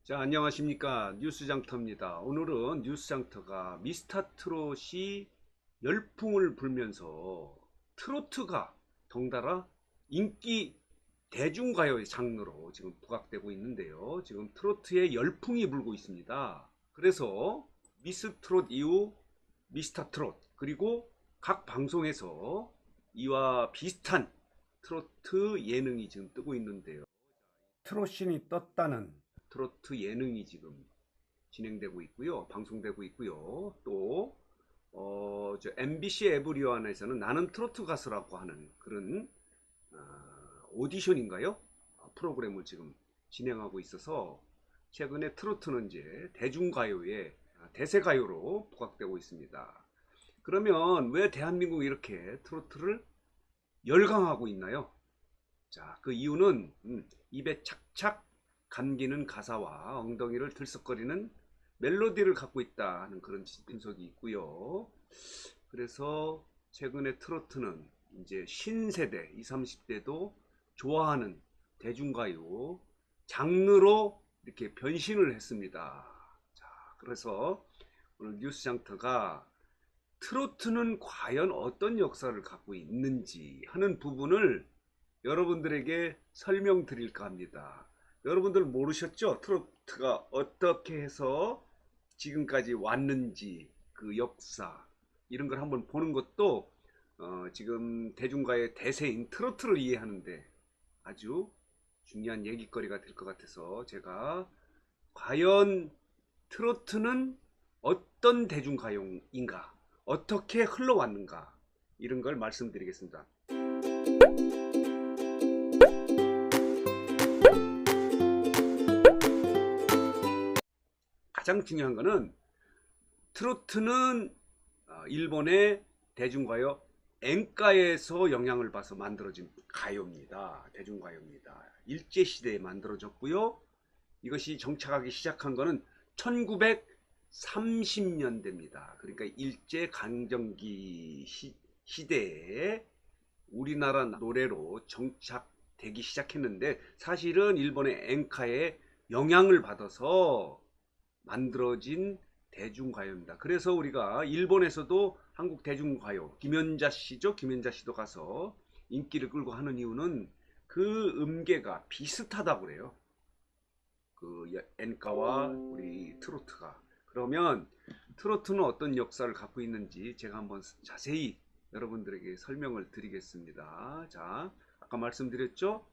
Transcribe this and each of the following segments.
자, 안녕하십니까. 뉴스장터입니다. 오늘은 뉴스장터가 미스터트롯이 열풍을 불면서 트로트가 덩달아 인기 대중가요의 장르로 지금 부각되고 있는데요. 지금 트로트에 열풍이 불고 있습니다. 그래서 미스트롯 이후 미스터트롯, 그리고 각 방송에서 이와 비슷한 트로트 예능이 지금 뜨고 있는데요. 트롯신이 떴다는 트로트 예능이 지금 진행되고 있고요. 방송되고 있고요. 또 MBC 에브리원에서는 나는 트로트 가수라고 하는 그런 오디션인가요? 프로그램을 지금 진행하고 있어서 최근에 트로트는 이제 대중가요의 대세가요로 부각되고 있습니다. 그러면 왜 대한민국이 이렇게 트로트를 열광하고 있나요? 자, 그 이유는 입에 착착 감기는 가사와 엉덩이를 들썩거리는 멜로디를 갖고 있다 하는 그런 분석이 있고요. 그래서 최근에 트로트는 이제 신세대 20, 30대도 좋아하는 대중가요 장르로 이렇게 변신을 했습니다. 자, 그래서 오늘 뉴스장터가 트로트는 과연 어떤 역사를 갖고 있는지 하는 부분을 여러분들에게 설명드릴까 합니다. 여러분들 모르셨죠? 트로트가 어떻게 해서 지금까지 왔는지 그 역사 이런 걸 한번 보는 것도 지금 대중가의 대세인 트로트를 이해하는데 아주 중요한 얘기거리가 될 것 같아서 제가 과연 트로트는 어떤 대중가요인가, 어떻게 흘러왔는가 이런 걸 말씀드리겠습니다. 가장 중요한 거는 트로트는 일본의 대중가요 엔카에서 영향을 받아서 만들어진 가요입니다. 대중가요입니다. 일제시대에 만들어졌고요. 이것이 정착하기 시작한 거는 1930년대입니다. 그러니까 일제강점기 시대에 우리나라 노래로 정착되기 시작했는데 사실은 일본의 엔카의 영향을 받아서 만들어진 대중가요입니다. 그래서 우리가 일본에서도 한국 대중가요 김연자 씨죠. 김연자 씨도 가서 인기를 끌고 하는 이유는 그 음계가 비슷하다고 그래요. 그 엔카와 우리 트로트가. 그러면 트로트는 어떤 역사를 갖고 있는지 제가 한번 자세히 여러분들에게 설명을 드리겠습니다. 자, 아까 말씀드렸죠.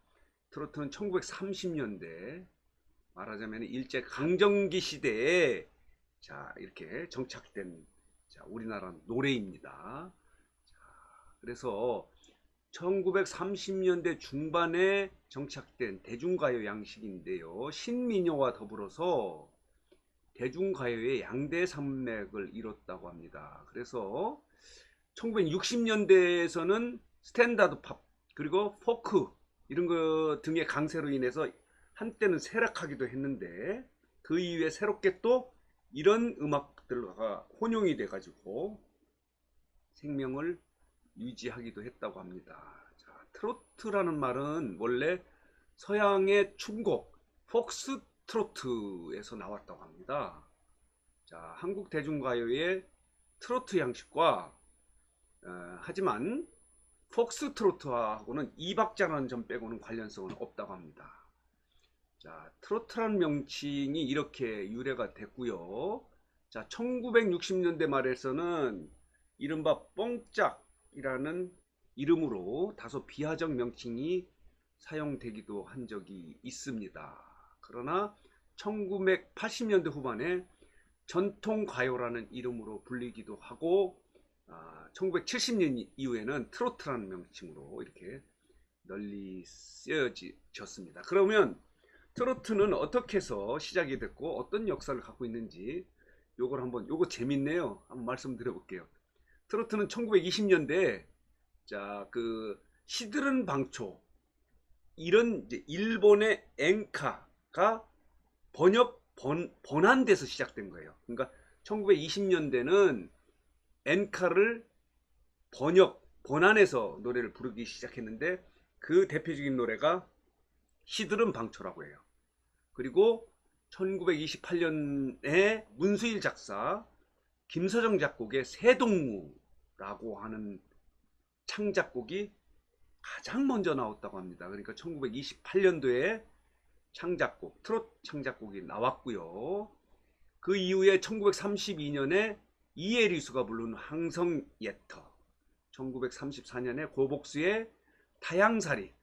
트로트는 1930년대 말하자면 일제 강점기 시대에 자 이렇게 정착된 우리나라 노래입니다. 자, 그래서 1930년대 중반에 정착된 대중가요 양식인데요. 신민요와 더불어서 대중가요의 양대 산맥을 이뤘다고 합니다. 그래서 1960년대에서는 스탠다드 팝 그리고 포크 이런 것 등의 강세로 인해서 한때는 쇠락하기도 했는데 그 이후에 새롭게 또 이런 음악들과 혼용이 돼 가지고 생명을 유지하기도 했다고 합니다. 자, 트로트라는 말은 원래 서양의 춤곡 폭스트로트에서 나왔다고 합니다. 자, 한국 대중가요의 트로트 양식과 하지만 폭스트로트하고는 이박자라는 점 빼고는 관련성은 없다고 합니다. 자, 트로트라는 명칭이 이렇게 유래가 됐고요. 자, 1960년대 말에서는 이른바 뽕짝이라는 이름으로 다소 비하적 명칭이 사용되기도 한 적이 있습니다. 그러나 1980년대 후반에 전통가요라는 이름으로 불리기도 하고 1970년 이후에는 트로트라는 명칭으로 이렇게 널리 쓰여졌습니다. 그러면 트로트는 어떻게 해서 시작이 됐고 어떤 역사를 갖고 있는지 요거 재밌네요. 한번 말씀드려 볼게요. 트로트는 1920년대 자, 그 시드른 방초 이런 이제 일본의 엔카가 번안돼서 시작된 거예요. 그러니까 1920년대는 엔카를 번안해서 노래를 부르기 시작했는데 그 대표적인 노래가 시드른 방초라고 해요. 그리고 1928년에 문수일 작사, 김서정 작곡의 새동무라고 하는 창작곡이 가장 먼저 나왔다고 합니다. 그러니까 1928년도에 창작곡, 트로트 창작곡이 나왔고요. 그 이후에 1932년에 이혜리수가 부른 항성예터, 1934년에 고복수의 타향살이,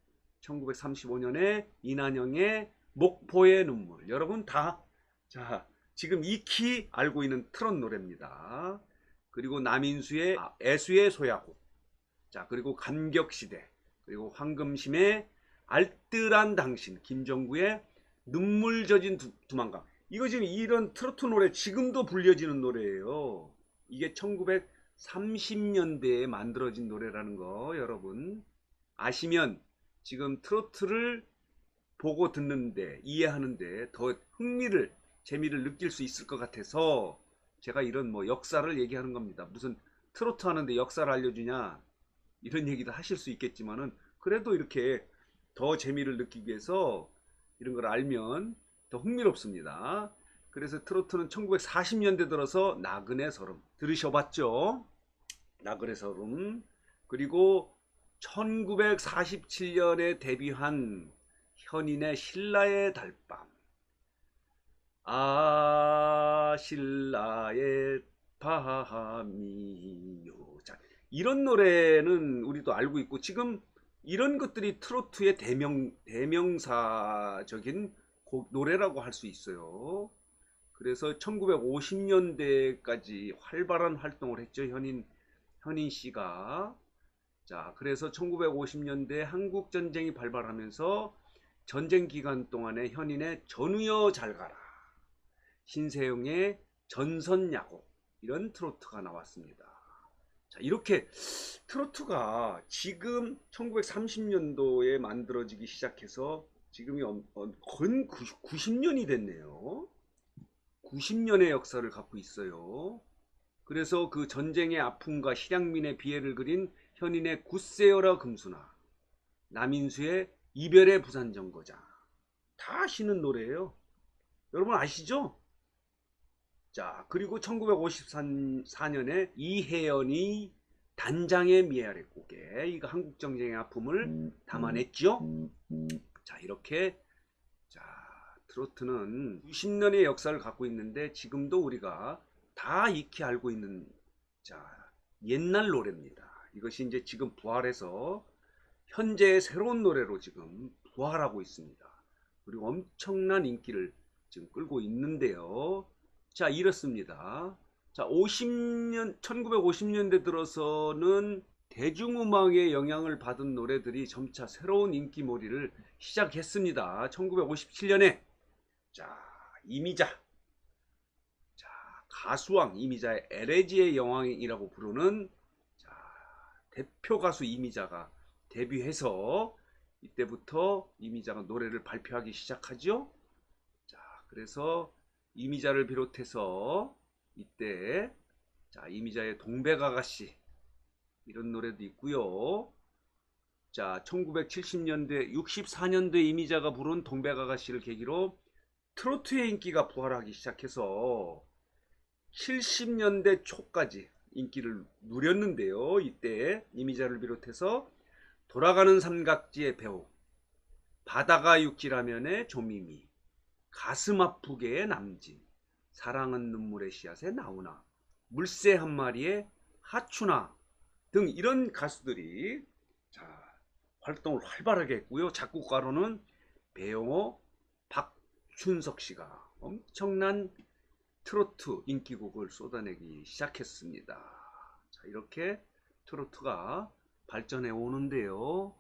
1935년에 이난영의 목포의 눈물. 여러분 다 지금 익히 알고 있는 트롯 노래입니다. 그리고 남인수의 애수의 소야곡, 그리고 감격시대, 그리고 황금심의 알뜰한 당신, 김정구의 눈물 젖은 두만강. 이거 지금 이런 트로트 노래 지금도 불려지는 노래예요. 이게 1930년대에 만들어진 노래라는 거 여러분 아시면 지금 트로트를 보고 듣는데, 이해하는데 더 재미를 느낄 수 있을 것 같아서 제가 이런 역사를 얘기하는 겁니다. 무슨 트로트 하는데 역사를 알려주냐 이런 얘기도 하실 수 있겠지만은, 그래도 이렇게 더 재미를 느끼기 위해서 이런 걸 알면 더 흥미롭습니다. 그래서 트로트는 1940년대 들어서 나그네 서름 들으셔봤죠? 나그네 서름. 그리고 1947년에 데뷔한 현인의 신라의 달밤. 아 신라의 밤이요. 이런 노래는 우리도 알고 있고, 지금 이런 것들이 트로트의 대명사적인 노래라고 할 수 있어요. 그래서 1950년대까지 활발한 활동을 했죠, 현인 씨가. 그래서 1950년대 한국 전쟁이 발발하면서 전쟁 기간 동안에 현인의 전우여 잘 가라, 신세영의 전선야곡, 이런 트로트가 나왔습니다. 이렇게 트로트가 지금 1930년도에 만들어지기 시작해서 지금이 거의 90년이 됐네요. 90년의 역사를 갖고 있어요. 그래서 그 전쟁의 아픔과 실향민의 비애를 그린 현인의 굳세어라 금수나, 남인수의 이별의 부산정거장, 다 아시는 노래예요. 여러분 아시죠? 그리고 1954년에 이혜연이 단장의 미아래 고개, 이거 한국전쟁의 아픔을 담아냈죠. 이렇게 트로트는 90년의 역사를 갖고 있는데 지금도 우리가 다 익히 알고 있는 옛날 노래입니다. 이것이 이제 지금 부활해서 현재의 새로운 노래로 지금 부활하고 있습니다. 그리고 엄청난 인기를 지금 끌고 있는데요. 이렇습니다. 1950년대 들어서는 대중음악의 영향을 받은 노래들이 점차 새로운 인기몰이를 시작했습니다. 1957년에 이미자, 가수왕 이미자의 LAG의 여왕이라고 부르는 대표 가수 이미자가 데뷔해서, 이때부터 이미자가 노래를 발표하기 시작하죠. 그래서 이미자를 비롯해서 이때 이미자의 동백아가씨, 이런 노래도 있고요. 1970년대 64년도에 이미자가 부른 동백아가씨를 계기로 트로트의 인기가 부활하기 시작해서 70년대 초까지 인기를 누렸는데요. 이때 이미자를 비롯해서 돌아가는 삼각지의 배우, 바다가 육지라면의 조미미, 가슴 아프게의 남진, 사랑은 눈물의 씨앗에 나오나, 물새 한 마리의 하추나 등 이런 가수들이 활동을 활발하게 했고요. 작곡가로는 배영호, 박춘석 씨가 엄청난 트로트 인기곡을 쏟아내기 시작했습니다. 이렇게 트로트가 발전해 오는데요.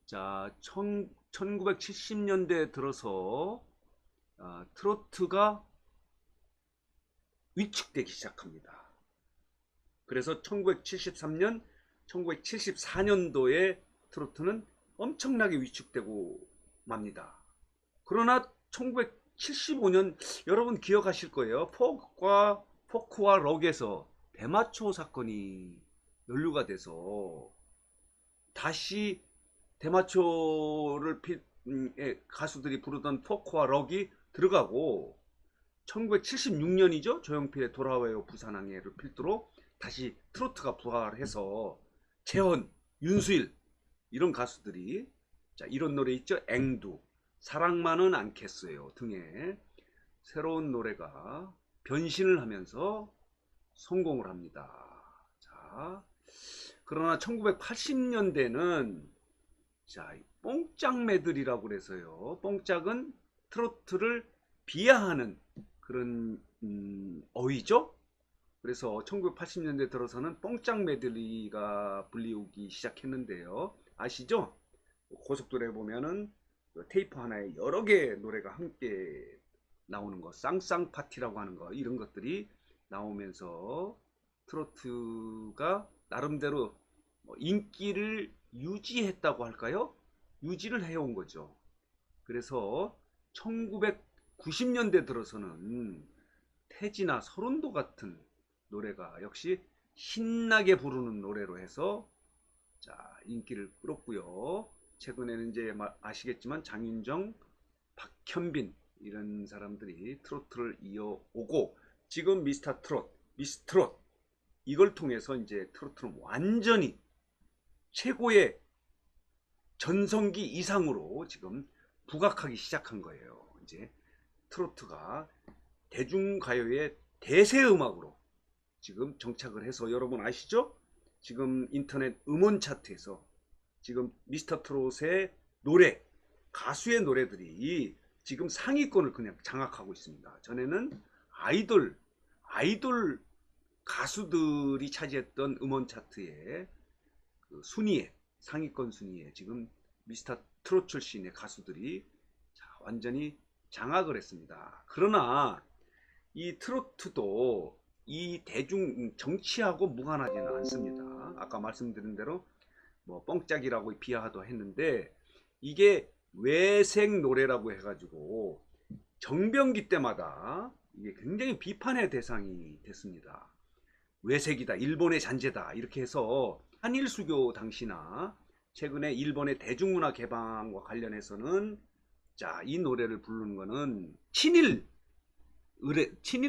1970년대에 들어서 트로트가 위축되기 시작합니다. 그래서 1973년, 1974년도에 트로트는 엄청나게 위축되고 맙니다. 그러나 1975년 여러분 기억하실 거예요. 포크와 록에서 대마초 사건이 연루가 돼서 다시 대마초를 가수들이 부르던 포크와 록이 들어가고, 1976년이죠. 조용필의 돌아와요 부산항해를 필두로 다시 트로트가 부활해서 재헌, 윤수일 이런 가수들이 자 이런 노래 있죠. 앵두, 사랑만은 않겠어요 등의 새로운 노래가 변신을 하면서 성공을 합니다. 자 그러나 1980년대는 자 뽕짝 메들이라고 그래서요. 뽕짝은 트로트를 비하하는 그런 어휘죠. 그래서 1980년대 들어서는 뽕짝 메들리가 불리우기 시작했는데요. 아시죠? 고속도로에 보면은 테이프 하나에 여러 개의 노래가 함께 나오는 거, 쌍쌍 파티라고 하는 거, 이런 것들이 나오면서 트로트가 나름대로 인기를 유지했다고 할까요? 유지를 해온 거죠. 그래서 1990년대 들어서는 태지나 서른도 같은 노래가 역시 신나게 부르는 노래로 해서 자 인기를 끌었고요. 최근에는 이제 아시겠지만 장윤정, 박현빈 이런 사람들이 트로트를 이어오고 지금 미스터 트롯, 미스트롯 이걸 통해서 이제 트로트는 완전히 최고의 전성기 이상으로 지금 부각하기 시작한 거예요. 이제 트로트가 대중가요의 대세음악으로 지금 정착을 해서 여러분 아시죠? 지금 인터넷 음원 차트에서 지금 미스터 트롯의 노래, 가수의 노래들이 지금 상위권을 그냥 장악하고 있습니다. 전에는 아이돌 가수들이 차지했던 음원 차트의 그 순위에 상위권 순위에 지금 미스터 트롯 출신의 가수들이 완전히 장악을 했습니다. 그러나 이 트로트도 이 대중 정치하고 무관하지는 않습니다. 아까 말씀드린 대로 뭐 뻥짝이라고 비하도 했는데 이게 외색 노래라고 해가지고 정병기 때마다 이게 굉장히 비판의 대상이 됐습니다. 외색이다, 일본의 잔재다 이렇게 해서 한일수교 당시나 최근에 일본의 대중문화 개방과 관련해서는 자, 이 노래를 부르는 거는 친일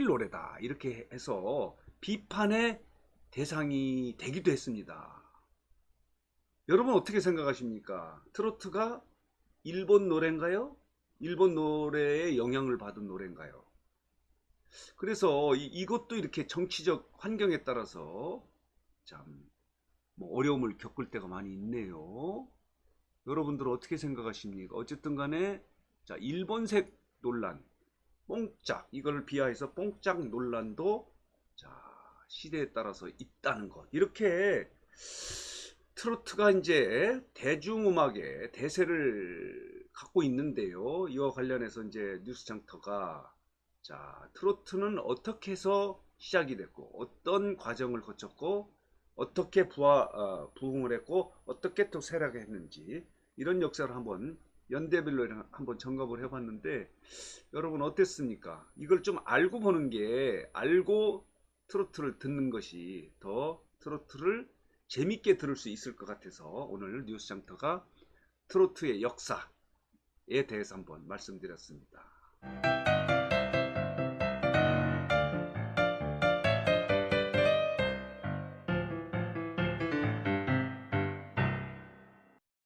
노래다 이렇게 해서 비판의 대상이 되기도 했습니다. 여러분 어떻게 생각하십니까? 트로트가 일본 노래인가요? 일본 노래에 영향을 받은 노래인가요? 그래서 이것도 이렇게 정치적 환경에 따라서 참 뭐 어려움을 겪을 때가 많이 있네요. 여러분들 어떻게 생각하십니까? 어쨌든 간에 자 일본색 논란 뽕짝 이걸 비하해서 뽕짝 논란도 자 시대에 따라서 있다는 것 이렇게 트로트가 이제 대중음악의 대세를 갖고 있는데요. 이와 관련해서 이제 뉴스장터가 자 트로트는 어떻게 해서 시작이 됐고 어떤 과정을 거쳤고 어떻게 부흥을 했고 어떻게 또 쇠락했는지 이런 역사를 한번 연대별로 한번 점검을 해봤는데 여러분 어땠습니까? 이걸 좀 알고 보는 게 알고 트로트를 듣는 것이 더 트로트를 재밌게 들을 수 있을 것 같아서 오늘 뉴스장터가 트로트의 역사에 대해서 한번 말씀드렸습니다.